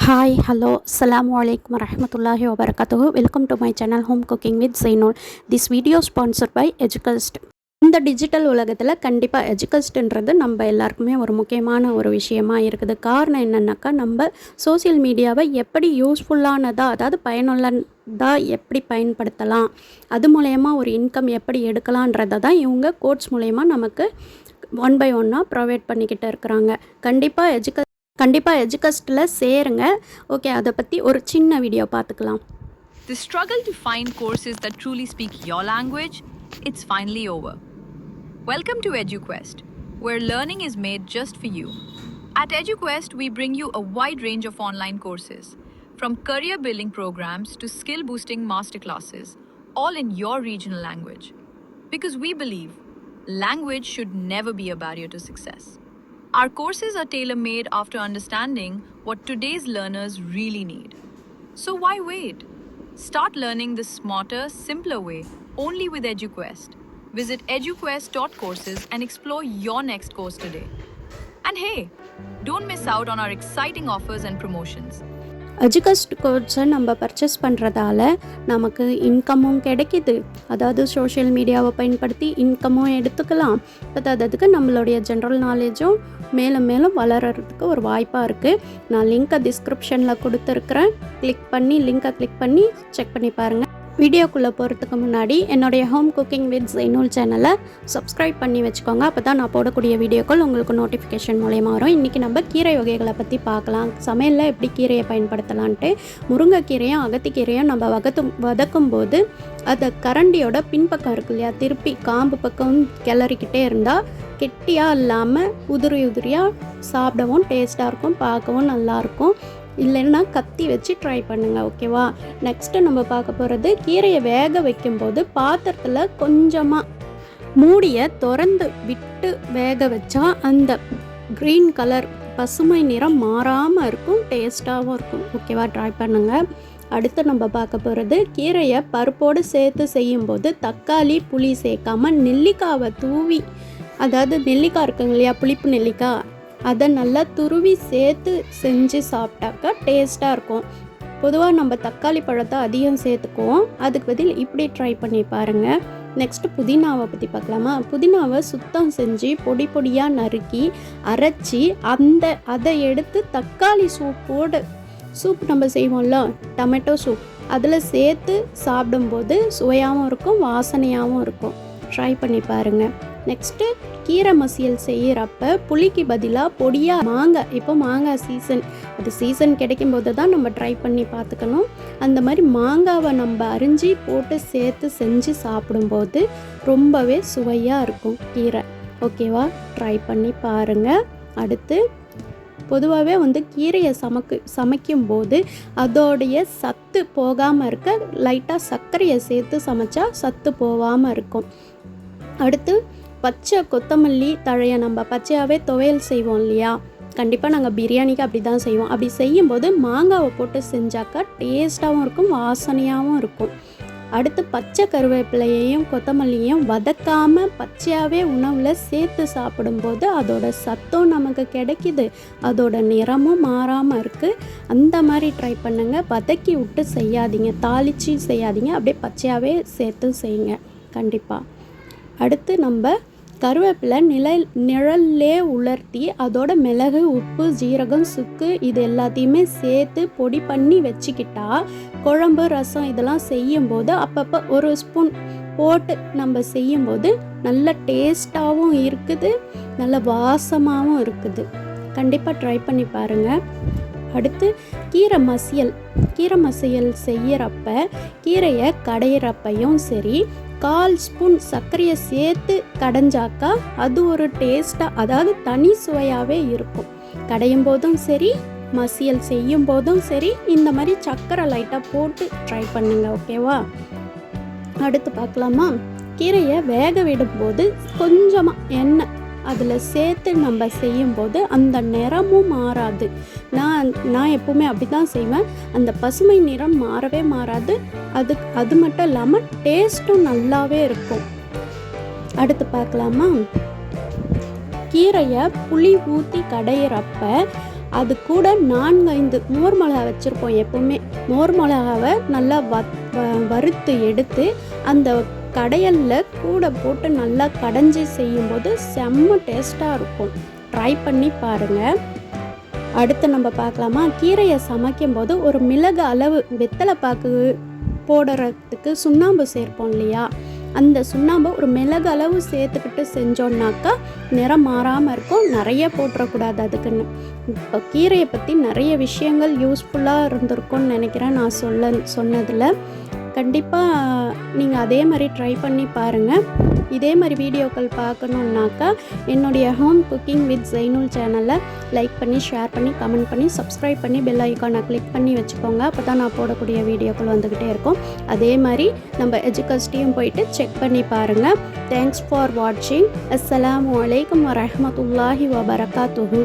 Hi, hello, Assalamu alaikum warahmatullahi wabarakatuh. Welcome to my channel Home Cooking with Zainul. This video sponsored by Educast. இந்த digital உலகத்தில் கண்டிப்பாக எஜுகஸ்ட்ன்றது நம்ம எல்லாருக்குமே ஒரு முக்கியமான ஒரு விஷயமா இருக்குது. காரணம் என்னென்னாக்கா, நம்ம சோசியல் மீடியாவை எப்படி யூஸ்ஃபுல்லானதாக, அதாவது பயனுள்ளதாக எப்படி பயன்படுத்தலாம், அது மூலயமா ஒரு இன்கம் எப்படி எடுக்கலான்றதை தான் இவங்க கோட்ஸ் மூலயமா நமக்கு ஒன் பை ஒன்னாக ப்ரொவைட் பண்ணிக்கிட்டு இருக்கிறாங்க. கண்டிப்பாக எஜுகஸ்ட்டில் சேருங்க. ஓகே, அதை பற்றி ஒரு சின்ன வீடியோ பார்த்துக்கலாம். The struggle to find courses that truly speak your language, it's finally over. Welcome to EduQuest, where learning is made just for you. At EduQuest, we bring you a wide range of online courses, from career building programs to skill boosting masterclasses, all in your regional language. Because we believe language should never be a barrier to success. Our courses are tailor-made after understanding what today's learners really need. So why wait? Start learning the smarter, simpler way only with EduQuest. Visit eduquest.courses and explore your next course today. And hey, don't miss out on our exciting offers and promotions. எஜுகஸ்ட் கோர்ஸை நம்ம purchase பண்ணுறதால நமக்கு இன்கமும் கிடைக்கிது. அதாவது social மீடியாவை பயன்படுத்தி இன்கமும் எடுத்துக்கலாம். அதுக்கு நம்மளுடைய ஜென்ரல் நாலேஜும் மேலும் மேலும் வளர்கிறதுக்கு ஒரு வாய்ப்பாக இருக்குது. நான் லிங்க்கை டிஸ்கிரிப்ஷனில் கொடுத்துருக்குறேன். லிங்க்கை கிளிக் பண்ணி செக் பண்ணி பாருங்கள். வீடியோக்குள்ளே போகிறதுக்கு முன்னாடி என்னுடைய ஹோம் குக்கிங் வித் ஜெய்னூல் சேனலை சப்ஸ்கிரைப் பண்ணி வச்சுக்கோங்க. அப்போ தான் நான் போடக்கூடிய வீடியோக்கள் உங்களுக்கு நோட்டிஃபிகேஷன் மூலயமா வரும். இன்றைக்கி நம்ம கீரை வகைகளை பற்றி பார்க்கலாம். சமையலில் எப்படி கீரையை பயன்படுத்தலான்ட்டு. முருங்கைக்கீரையும் அகத்திக்கீரையும் நம்ம வதக்கும் போது அதை கரண்டியோட பின்பக்கம் இருக்கு இல்லையா, திருப்பி காம்பு பக்கம் கிளறிக்கிட்டே இருந்தால் கெட்டியாக இல்லாமல் உதிரியாக சாப்பிடவும் டேஸ்ட்டாக இருக்கும், பார்க்கவும் நல்லாயிருக்கும். இல்லைன்னா கத்தி வச்சு ட்ரை பண்ணுங்கள். ஓகேவா? நெக்ஸ்ட்டு நம்ம பார்க்க போகிறது, கீரையை வேக வைக்கும்போது பாத்திரத்தில் கொஞ்சமாக மூடியை திறந்து விட்டு வேக வச்சா அந்த க்ரீன் கலர் பசுமை நிறம் மாறாமல் இருக்கும், டேஸ்ட்டாகவும் இருக்கும். ஓகேவா? ட்ரை பண்ணுங்கள். அடுத்து நம்ம பார்க்க போகிறது, கீரையை பருப்போடு சேர்த்து செய்யும்போது தக்காளி புளி சேர்க்காமல் நெல்லிக்காவை தூவி, அதாவது நெல்லிக்காய் இருக்குங்க இல்லையா, புளிப்பு நெல்லிக்காய், அதை நல்லா துருவி சேர்த்து செஞ்சு சாப்பிட்டாக்கா டேஸ்ட்டாக இருக்கும். பொதுவாக நம்ம தக்காளி பழத்தை அதிகம் சேர்த்துக்குவோம். அதுக்கு பதில் இப்படி ட்ரை பண்ணி பாருங்கள். நெக்ஸ்ட்டு புதினாவை பற்றி பார்க்கலாமா? புதினாவை சுத்தம் செஞ்சு பொடி பொடியாக நறுக்கி அரைச்சி அதை எடுத்து தக்காளி சூப் நம்ம செய்வோம்ல, டொமேட்டோ சூப், அதில் சேர்த்து சாப்பிடும்போது சுவையாகவும் இருக்கும், வாசனையாகவும் இருக்கும். ட்ரை பண்ணி பாருங்கள். நெக்ஸ்ட்டு கீரை மசியல் செய்கிறப்ப புளிக்கு பதிலாக பொடியாக மாங்காய், இப்போ மாங்காய் சீசன் கிடைக்கும் போது தான் நம்ம ட்ரை பண்ணி பார்த்துக்கணும். அந்த மாதிரி மாங்காவை நம்ம அரிஞ்சு போட்டு சேர்த்து செஞ்சு சாப்பிடும்போது ரொம்பவே சுவையாக இருக்கும் கீரை. ஓகேவா? ட்ரை பண்ணி பாருங்கள். அடுத்து பொதுவாகவே கீரையை சமைக்கும்போது அதோடைய சத்து போகாமல் இருக்க லைட்டாக சர்க்கரையை சேர்த்து சமைச்சா சத்து போகாமல் இருக்கும். அடுத்து பச்சை கொத்தமல்லி தழையை நம்ம பச்சையாகவே துவையல் செய்வோம் இல்லையா, கண்டிப்பாக நாங்கள் பிரியாணிக்கு அப்படி தான் செய்வோம். அப்படி செய்யும்போது மாங்காவை போட்டு செஞ்சாக்கா டேஸ்ட்டாகவும் இருக்கும், வாசனையாகவும் இருக்கும். அடுத்து பச்சை கருவேப்பிலையையும் கொத்தமல்லியையும் வதக்காமல் பச்சையாகவே உணவில் சேர்த்து சாப்பிடும்போது அதோட சத்தம் நமக்கு கிடைக்கிது, அதோட நிறமும் மாறாமல் இருக்குது. அந்த மாதிரி ட்ரை பண்ணுங்கள். வதக்கி விட்டு செய்யாதீங்க, தாளித்து செய்யாதீங்க, அப்படியே பச்சையாகவே சேர்த்து செய்யுங்க கண்டிப்பாக. அடுத்து நம்ம கருவேப்பிலை நிழல்லே உலர்த்தி அதோட மிளகு, உப்பு, ஜீரகம், சுக்கு இது எல்லாத்தையுமே சேர்த்து பொடி பண்ணி வச்சுக்கிட்டா குழம்பு, ரசம் இதெல்லாம் செய்யும்போது அப்பப்போ ஒரு ஸ்பூன் போட்டு நம்ம செய்யும்போது நல்ல டேஸ்ட்டாகவும் இருக்குது, நல்ல வாசமாகவும் இருக்குது. கண்டிப்பாக ட்ரை பண்ணி பாருங்கள். அடுத்து கீரை மசியல் செய்கிறப்ப கீரையை கடையிறப்பையும் சரி 1/4 ஸ்பூன் சர்க்கரையை சேர்த்து கடைஞ்சாக்கா அது ஒரு டேஸ்ட்டாக, அதாவது தனி சுவையாகவே இருக்கும். கடையும் போதும் சரி, மசியல் செய்யும் போதும் சரி, இந்த மாதிரி சர்க்கரை லைட்டாக போட்டு ட்ரை பண்ணுங்கள். ஓகேவா? அடுத்து பார்க்கலாமா? கீரையை வேக விடும்போது கொஞ்சமாக எண்ணெய் அதில் சேர்த்து நம்ம செய்யும்போது அந்த நிறமும் மாறாது. நான் எப்பவுமே அப்படி தான் செய்வேன். அந்த பசுமை நிறம் மாறவே மாறாது. அது மட்டும் இல்லாமல் டேஸ்ட்டும் நல்லாவே இருக்கும். அடுத்து பார்க்கலாமா? கீரையை புளி ஊற்றி கடையிறப்ப அது கூட 4-5 மோர் மிளகா வச்சுருப்போம். எப்போவுமே மோர் மிளகாவை நல்லா வறுத்து எடுத்து அந்த கடையலில் கூட போட்டு நல்லா கடைஞ்சி செய்யும்போது செம்ம டேஸ்ட்டாக இருக்கும். ட்ரை பண்ணி பாருங்கள். அடுத்து நம்ம பார்க்கலாமா, கீரையை சமைக்கும்போது ஒரு மிளகு அளவு வெத்தலை பாக்கு போடுறதுக்கு சுண்ணாம்பு சேர்ப்போம் இல்லையா, அந்த சுண்ணாம்பு ஒரு மிளகு அளவு சேர்த்துக்கிட்டு செஞ்சோன்னாக்கா நிறம் மாறாமல் இருக்கும். நிறைய போட்டுறக்கூடாது அதுக்குன்னு. இப்போ கீரையை பற்றி நிறைய விஷயங்கள் யூஸ்ஃபுல்லாக இருந்திருக்கும்னு நினைக்கிறேன் நான் சொன்னதில். கண்டிப்பாக நீங்கள் அதே மாதிரி ட்ரை பண்ணி பாருங்கள். இதே மாதிரி வீடியோக்கள் பார்க்கணுன்னாக்கா என்னுடைய ஹோம் குக்கிங் வித் ஜைனுல் சேனலை லைக் பண்ணி, ஷேர் பண்ணி, கமெண்ட் பண்ணி, சப்ஸ்கிரைப் பண்ணி பெல் ஐக்கானை கிளிக் பண்ணி வச்சுக்கோங்க. அப்போ தான் நான் போடக்கூடிய வீடியோக்கள் வந்துக்கிட்டே இருக்கும். அதே மாதிரி நம்ம எஜுகஸ்ட்டையும் போயிட்டு செக் பண்ணி பாருங்கள். தேங்க்ஸ் ஃபார் வாட்சிங். அஸ்ஸலாமு அலைக்கும் வரஹ்மத்துல்லாஹி வபரகாத்துஹு.